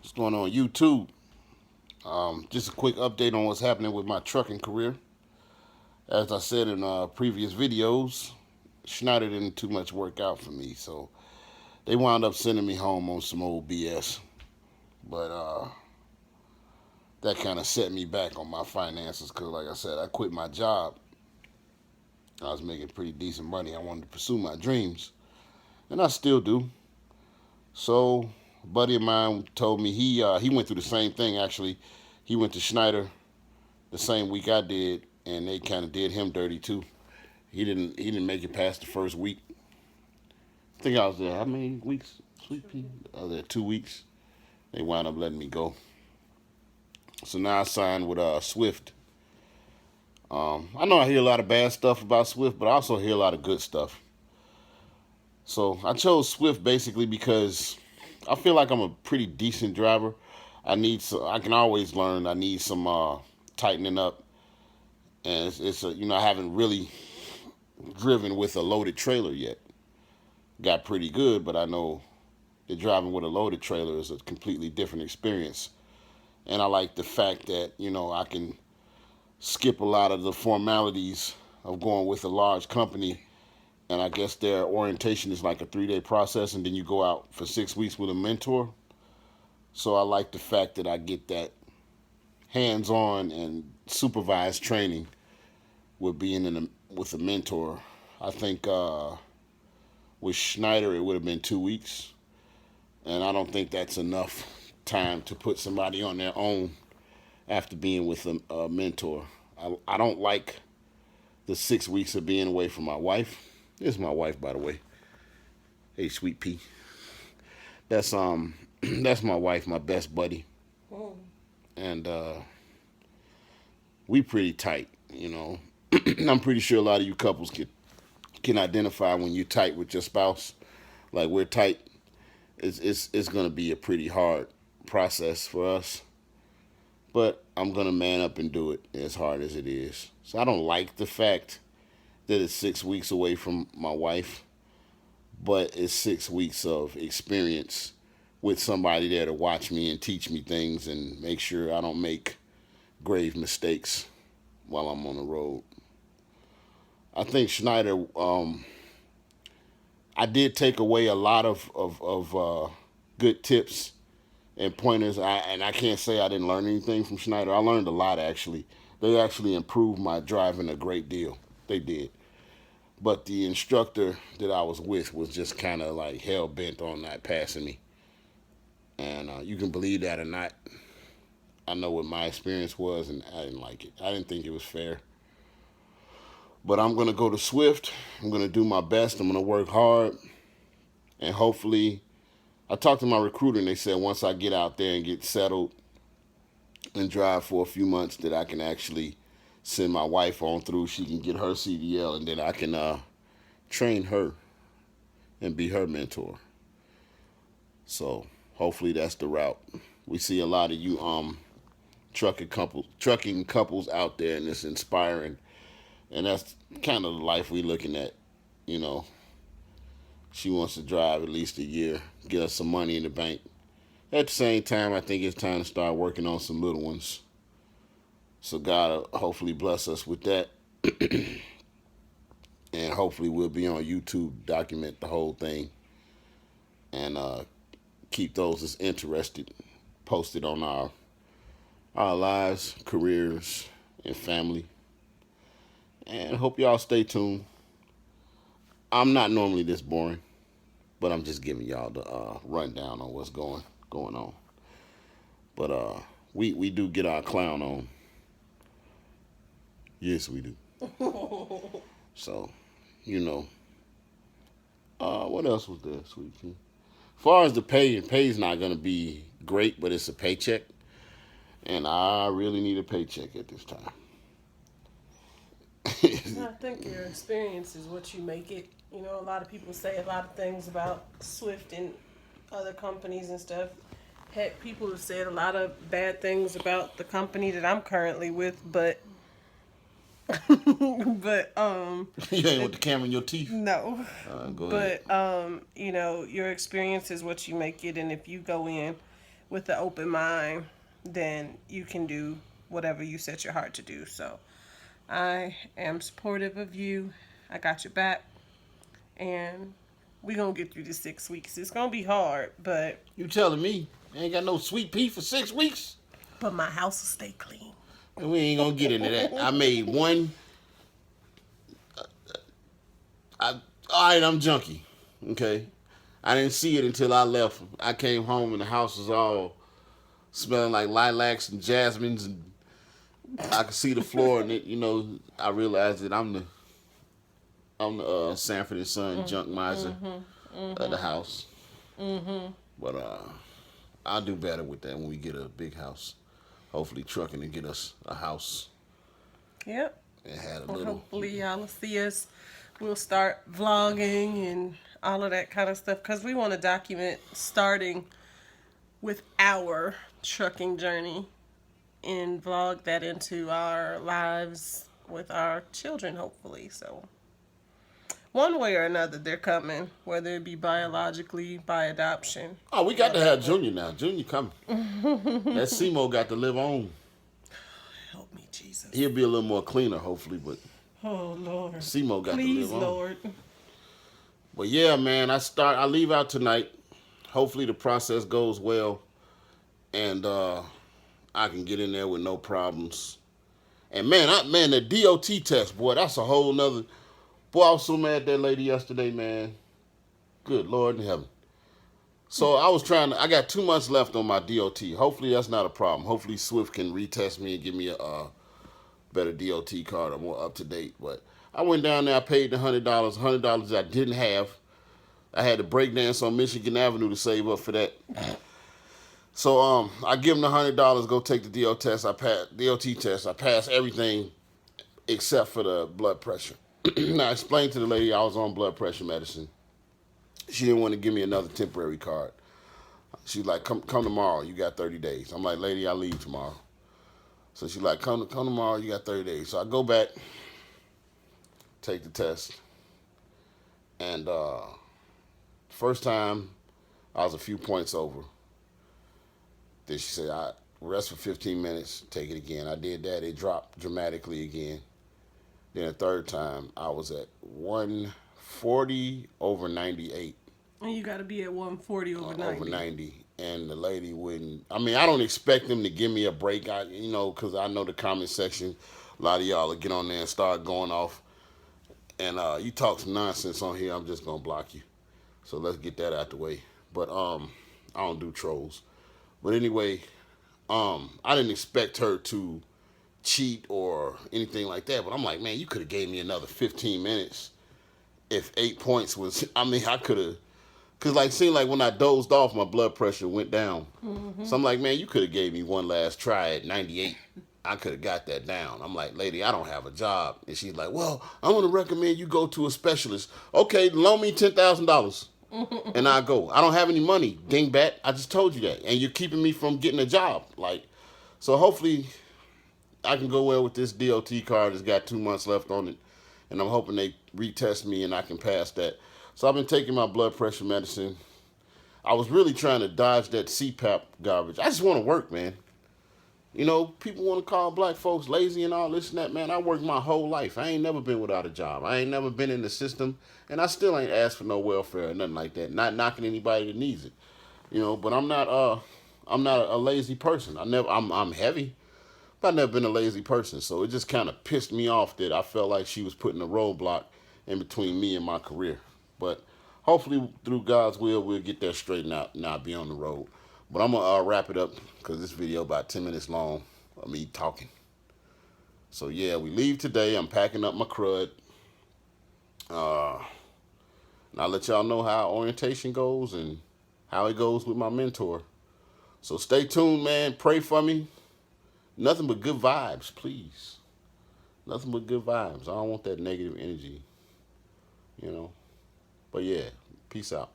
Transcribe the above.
What's going on YouTube? Just a quick update on what's happening with my trucking career. As I said in previous videos, Schneider didn't too much work out for me, so they wound up sending me home on some old BS. But that kind of set me back on my finances because, like I said, I quit my job. I was making pretty decent money. I wanted to pursue my dreams, and I still do. So, a buddy of mine told me he went through the same thing. Actually, he went to Schneider the same week I did, and they kind of did him dirty too. He didn't make it past the first week. I think I was there. How many weeks? Sweet pea. I was there 2 weeks. They wound up letting me go. So now I signed with Swift. I know I hear a lot of bad stuff about Swift, but I also hear a lot of good stuff. So I chose Swift basically because I feel like I'm a pretty decent driver. I can always learn. I need some tightening up, and I haven't really driven with a loaded trailer yet. Got pretty good, but I know that driving with a loaded trailer is a completely different experience. And I like the fact that I can skip a lot of the formalities of going with a large company. And I guess their orientation is like a 3-day process, and then you go out for 6 weeks with a mentor. So I like the fact that I get that hands-on and supervised training with with a mentor. I think with Schneider it would have been 2 weeks, and I don't think that's enough time to put somebody on their own after being with a mentor. I don't like the 6 weeks of being away from my wife. This is my wife, by the way. Hey, sweet pea. That's that's my wife, my best buddy, and we pretty tight. I'm pretty sure a lot of you couples can identify when you're tight with your spouse. Like we're tight. It's gonna be a pretty hard process for us, but I'm gonna man up and do it as hard as it is. So I don't like the fact that it's 6 weeks away from my wife, but it's 6 weeks of experience with somebody there to watch me and teach me things and make sure I don't make grave mistakes while I'm on the road. I think Schneider, I did take away a lot of good tips and pointers. I can't say I didn't learn anything from Schneider. I learned a lot, actually. They actually improved my driving a great deal. They did. But the instructor that I was with was just kind of like hell bent on not passing me. And you can believe that or not. I know what my experience was, and I didn't like it. I didn't think it was fair. But I'm going to go to Swift. I'm going to do my best. I'm going to work hard. And hopefully, I talked to my recruiter, and they said once I get out there and get settled and drive for a few months, that I can actually send my wife on through. She can get her CDL, and then I can train her and be her mentor. So hopefully that's the route. We see a lot of you trucking couples out there, and it's inspiring. And that's kind of the life we're looking at. You know, she wants to drive at least a year, get us some money in the bank. At the same time, I think it's time to start working on some little ones. So God will hopefully bless us with that. And hopefully we'll be on YouTube, document the whole thing, and keep those that's interested posted on our lives, careers, and family. And hope y'all stay tuned. I'm not normally this boring, but I'm just giving y'all the rundown on what's going on. But we do get our clown on. Yes, we do. So, you know, what else was there, sweet pea? As far as the pay's not gonna be great, but it's a paycheck, and I really need a paycheck at this time. I think your experience is what you make it. You know, a lot of people say a lot of things about Swift and other companies and stuff. Heck, people have said a lot of bad things about the company that I'm currently with, but but You ain't with the camera in your teeth. no. Go ahead. But your experience is what you make it, and if you go in with an open mind, then you can do whatever you set your heart to do. So I am supportive of you. I got your back. And we're going to get through the 6 weeks. It's going to be hard, but You telling me I ain't got no sweet pea for 6 weeks? my house will stay clean. And we ain't gonna get into that. I made one. All right, I'm junky. Okay, I didn't see it until I left. I came home and the house was all smelling like lilacs and jasmines, and I could see the floor. And I realized that I'm the Sanford and Son junk miser of the house. But I'll do better with that when we get a big house. Hopefully, trucking to get us a house. Yep. And had a Well, little. hopefully y'all will see us. We'll start vlogging and all of that kind of stuff because we want to document starting with our trucking journey and vlog that into our lives with our children, hopefully. So one way or another, they're coming, whether it be biologically, by adoption. Oh, we got to have Junior now. Junior coming. That Simo got to live on. Help me, Jesus. He'll be a little more cleaner, hopefully, but Oh, Lord. Simo got Please, to live on. Lord. But yeah, man, I leave out tonight. Hopefully the process goes well, and I can get in there with no problems. And man, the DOT test, boy, that's a whole nother. Boy, I was so mad at that lady yesterday, man. Good Lord in heaven. So I got 2 months left on my DOT. Hopefully that's not a problem. Hopefully Swift can retest me and give me a better DOT card or more up to date. But I went down there, I paid the $100 I didn't have. I had to break dance on Michigan Avenue to save up for that. So I give them the $100, go take the DOT test. I passed everything except for the blood pressure. Now I explained to the lady I was on blood pressure medicine. She didn't want to give me another temporary card. She's like, come tomorrow, you got 30 days. I'm like, lady, I leave tomorrow. So she's like, come tomorrow, you got 30 days. So I go back, take the test. And first time, I was a few points over. Then she said, I rest for 15 minutes, take it again. I did that, it dropped dramatically again. Then the third time, I was at 140 over 98. And you got to be at 140 over 90. Over 90. And the lady wouldn't. I mean, I don't expect them to give me a break. Because I know the comment section, a lot of y'all will get on there and start going off. And you talk some nonsense on here, I'm just going to block you. So let's get that out the way. But I don't do trolls. But anyway, I didn't expect her to cheat or anything like that. But I'm like, man, you could have gave me another 15 minutes if 8 points was. I mean, I could have. Because, seemed like when I dozed off, my blood pressure went down. Mm-hmm. So I'm like, man, you could have gave me one last try at 98. I could have got that down. I'm like, lady, I don't have a job. And she's like, well, I'm going to recommend you go to a specialist. Okay, loan me $10,000. And I go. I don't have any money, dingbat. I just told you that. And you're keeping me from getting a job. So hopefully I can go well with this DOT card. It's got 2 months left on it. And I'm hoping they retest me and I can pass that. So I've been taking my blood pressure medicine. I was really trying to dodge that CPAP garbage. I just want to work, man. People want to call black folks lazy and all this and that, man. I worked my whole life. I ain't never been without a job. I ain't never been in the system, and I still ain't asked for no welfare or nothing like that. Not knocking anybody that needs it, But I'm not a lazy person. I'm heavy, but I've never been a lazy person. So it just kind of pissed me off that I felt like she was putting a roadblock in between me and my career. But hopefully, through God's will, we'll get that straightened out and I'll be on the road. But I'm going to wrap it up because this video about 10 minutes long of me talking. So, yeah, we leave today. I'm packing up my crud. And I'll let y'all know how orientation goes and how it goes with my mentor. So stay tuned, man. Pray for me. Nothing but good vibes, please. Nothing but good vibes. I don't want that negative energy, But, yeah, peace out.